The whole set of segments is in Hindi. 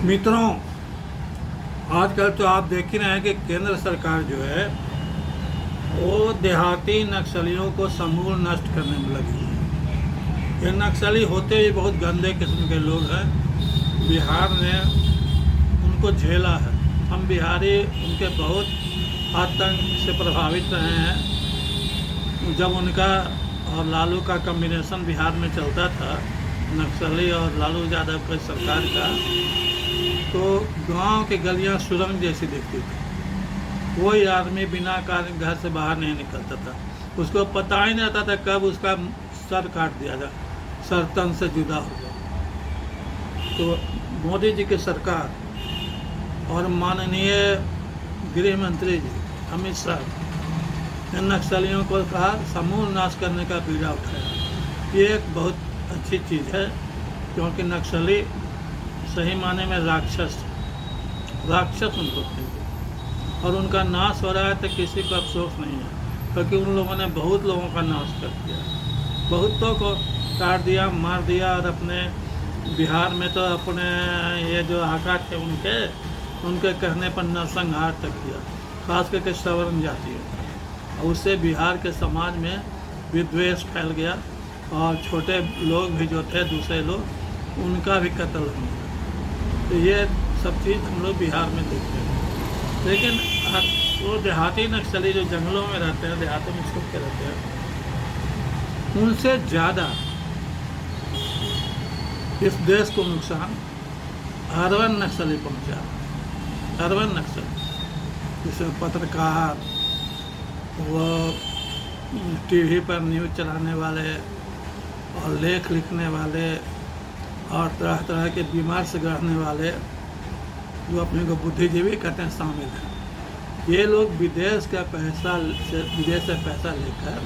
मित्रों, आजकल तो आप देख ही रहे हैं कि केंद्र सरकार जो है वो देहाती नक्सलियों को समूल नष्ट करने में लगी है। ये नक्सली होते ही बहुत गंदे किस्म के लोग हैं। बिहार ने उनको झेला है। हम बिहारी उनके बहुत आतंक से प्रभावित रहे हैं। जब उनका और लालू का कॉम्बिनेशन बिहार में चलता था, नक्सली और लालू यादव की सरकार का, तो गांव की गलियां सुरंग जैसी दिखती थी। कोई आदमी बिना कारण घर से बाहर नहीं निकलता था। उसको पता ही नहीं रहता था कब उसका सर काट दिया जाए, सर तन से जुदा हो जाए। तो मोदी जी की सरकार और माननीय गृह मंत्री जी अमित शाह इन नक्सलियों को कहा समूल नाश करने का बीड़ा उठाया। ये एक बहुत अच्छी चीज़ है, क्योंकि नक्सली सही माने में राक्षस उनको कहेंगे और उनका नाश हो रहा है तो किसी को अफसोस नहीं है, क्योंकि उन लोगों ने बहुत लोगों का नाश कर दिया, बहुतों को काट दिया, मार दिया। और अपने बिहार में तो अपने ये जो आका थे उनके कहने पर नरसंहार तक किया, खास करके सवर्ण जातियों का। और उससे बिहार के समाज में विद्वेष फैल गया और छोटे लोग भी जो थे, दूसरे लोग, उनका भी कत्ल हो गया। तो ये सब चीज़ हम लोग बिहार में देखते हैं। लेकिन वो देहाती नक्सली जो जंगलों में रहते हैं, देहातों में छुप के रहते हैं, उनसे ज़्यादा इस देश को नुकसान अर्बन नक्सली पहुंचा। अर्बन नक्सली जिसमें पत्रकार, वो टीवी पर न्यूज़ चलाने वाले और लेख लिखने वाले और तरह तरह के बीमार से गढ़ने वाले, जो अपने को बुद्धिजीवी कहते हैं, शामिल हैं। ये लोग विदेश से पैसा लेकर,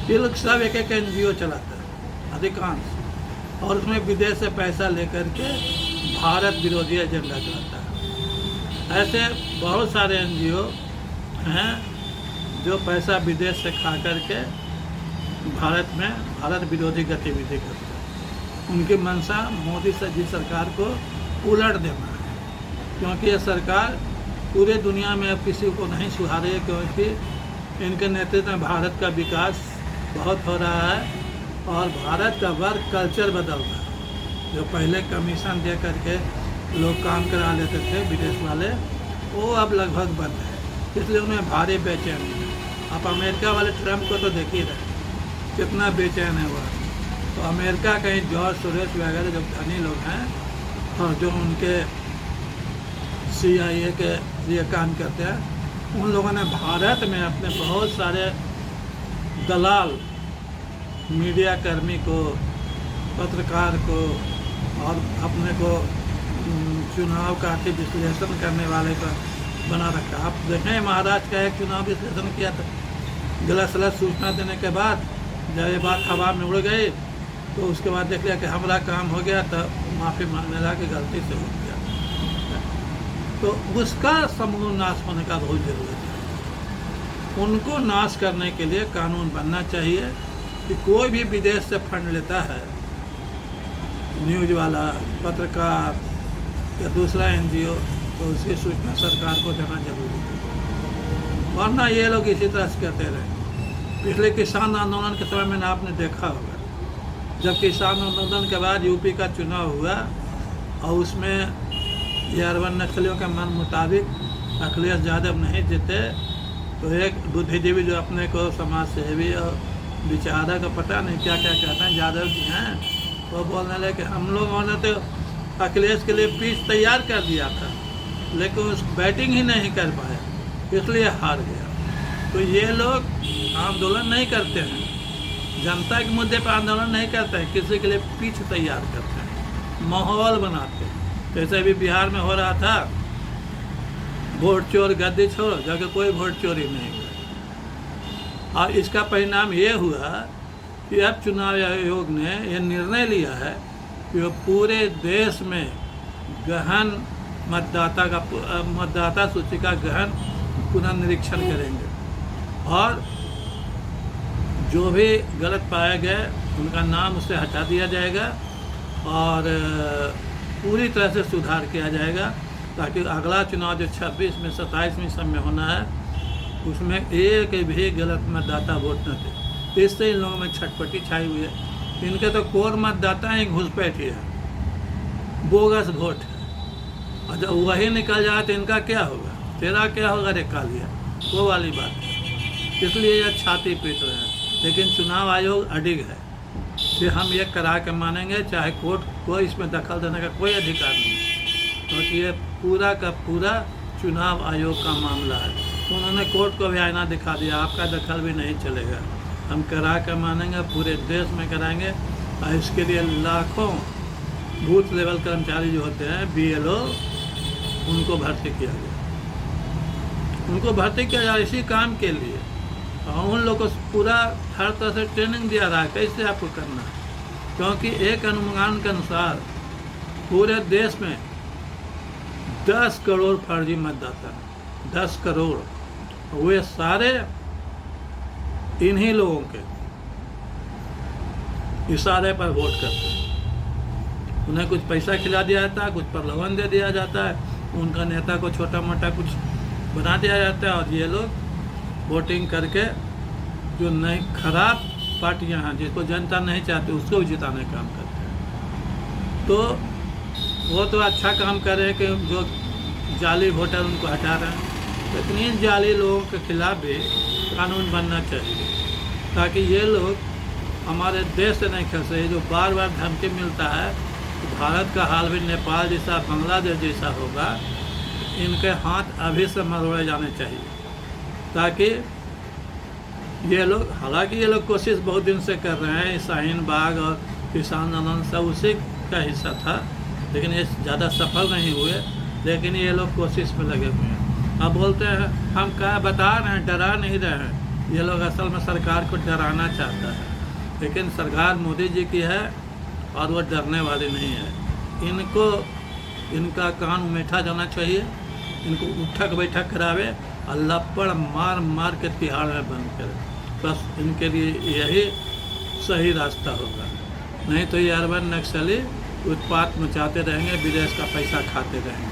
ये लोग सब एक NGO चलाते हैं अधिकांश, और उसमें विदेश से पैसा लेकर के भारत विरोधी एजेंडा चलाता है। ऐसे बहुत सारे NGO हैं जो पैसा विदेश से खा करके भारत में भारत विरोधी गतिविधि करते हैं। उनकी मंशा मोदी जी सरकार को उलट देना है, क्योंकि ये सरकार पूरे दुनिया में अब किसी को नहीं सुधारे, क्योंकि इनके नेतृत्व में भारत का विकास बहुत हो रहा है और भारत का वर्क कल्चर बदल रहा है। जो पहले कमीशन दे करके लोग काम करा लेते थे विदेश वाले, वो अब लगभग बंद है, इसलिए उन्हें भारी बेचैनी है। आप अमेरिका वाले ट्रम्प को तो देख ही रहे कितना बेचैन है वह। तो अमेरिका कहीं जॉर्ज सोरोस वगैरह जो धनी लोग हैं और जो उनके CIA के लिए काम करते हैं, उन लोगों ने भारत में अपने बहुत सारे दलाल, मीडिया कर्मी को, पत्रकार को और अपने को चुनाव का विश्लेषण करने वाले का बना रखा। आप देखें, महाराष्ट्र का एक चुनाव विश्लेषण किया था, गलत सलत सूचना देने के बाद जब ये बात हवा में उड़ गई, तो उसके बाद देख लिया कि हमारा काम हो गया, तो माफ़ी मांगने लगा कि गलती से हो गया। तो उसका समूल नाश होने का बहुत ज़रूरत है। उनको नाश करने के लिए कानून बनना चाहिए कि कोई भी विदेश से फंड लेता है, न्यूज़ वाला, पत्रकार या दूसरा NGO, तो उसकी सूचना सरकार को देना जरूरी है। वरना ये लोग इसी तरह से कहते रहे। पिछले किसान आंदोलन के समय में आपने देखा होगा, जब किसान आंदोलन के बाद यूपी का चुनाव हुआ और उसमें ये अर्बन नक्सलियों के मन मुताबिक अखिलेश यादव नहीं जीते, तो एक बुद्धिजीवी जो अपने को समाज सेवी और विचारक, पता नहीं क्या क्या कहते हैं, यादव जी हैं, वो बोलने लगे कि हम लोगों ने तो अखिलेश के लिए पिच तैयार कर दिया था, लेकिन उस बैटिंग ही नहीं कर पाया, इसलिए हार गया। तो ये लोग आंदोलन नहीं करते हैं, जनता के मुद्दे पर आंदोलन नहीं करते हैं, किसी के लिए पिच तैयार करते हैं, माहौल बनाते हैं। जैसे भी बिहार में हो रहा था, वोट चोर गद्दी छोड़, जबकि कोई वोट चोरी नहीं हुआ। और इसका परिणाम ये हुआ कि अब चुनाव आयोग ने यह निर्णय लिया है कि वो पूरे देश में गहन मतदाता सूची का गहन पुनर्निरीक्षण करेंगे और जो भी गलत पाए गए उनका नाम उससे हटा दिया जाएगा और पूरी तरह से सुधार किया जाएगा, ताकि अगला चुनाव जो 26 में 27 में सब में होना है उसमें एक भी गलत मतदाता वोट न दे। इससे इन लोगों में छटपटी छाई हुई है। इनके तो कोर मतदाता ही घुसपैठ ही है, बोगस वोट है, और जब वही निकल जाए तो इनका क्या होगा, तेरा क्या होगा रे कालिया, वो वाली बात है। इसलिए यह छाती पीट रहे हैं। लेकिन चुनाव आयोग अडिग है कि हम ये करा के मानेंगे, चाहे कोर्ट को इसमें दखल देने का कोई अधिकार नहीं, क्योंकि ये पूरा का पूरा चुनाव आयोग का मामला है। तो उन्होंने कोर्ट को भी आईना दिखा दिया, आपका दखल भी नहीं चलेगा, हम करा के मानेंगे, पूरे देश में कराएंगे। और इसके लिए लाखों बूथ लेवल कर्मचारी जो होते हैं BLO, उनको भर्ती किया गया, उनको भर्ती किया जाए इसी काम के लिए। और उन लोगों को पूरा हर तरह से ट्रेनिंग दिया रहा है कैसे आपको करना है, क्योंकि एक अनुमान के अनुसार पूरे देश में 10 करोड़ फर्जी मतदाता हैं, 10 करोड़, वे सारे इन्हीं लोगों के इशारे पर वोट करते हैं। उन्हें कुछ पैसा खिला दिया जाता है, कुछ प्रलोभन दे दिया जाता है, उनका नेता को छोटा मोटा कुछ बना दिया जाता है, और ये लोग वोटिंग करके जो नई खराब पार्टियां हैं जिसको जनता नहीं चाहती उसको भी जिताने का काम करते हैं। तो वो तो अच्छा काम कर रहे हैं कि जो जाली वोटर उनको हटा रहे हैं, लेकिन इन जाली लोगों के खिलाफ भी कानून बनना चाहिए, ताकि ये लोग हमारे देश से नहीं खसे। जो बार बार धमकी मिलता है तो भारत का हाल भी नेपाल जैसा, बांग्लादेश जैसा होगा, इनके हाथ अभी से मरोड़े जाने चाहिए, ताकि ये लोग, हालांकि ये लोग कोशिश बहुत दिन से कर रहे हैं, शाहीन बाग और किसान आंदोलन सब उसी का हिस्सा था, लेकिन ये ज़्यादा सफल नहीं हुए। लेकिन ये लोग कोशिश में लगे हुए हैं। अब बोलते हैं हम क्या बता रहे हैं, डरा नहीं रहे हैं। ये लोग असल में सरकार को डराना चाहता है, लेकिन सरकार मोदी जी की है और वो डरने वाली नहीं है। इनको इनका कान मीठा जाना चाहिए, इनको उठक बैठक करावे और लपड़ मार मार के तिहाड़ में बंद करे, बस इनके लिए यही सही रास्ता होगा। नहीं तो ये अरबन नक्सली उत्पात मचाते रहेंगे, विदेश का पैसा खाते रहेंगे।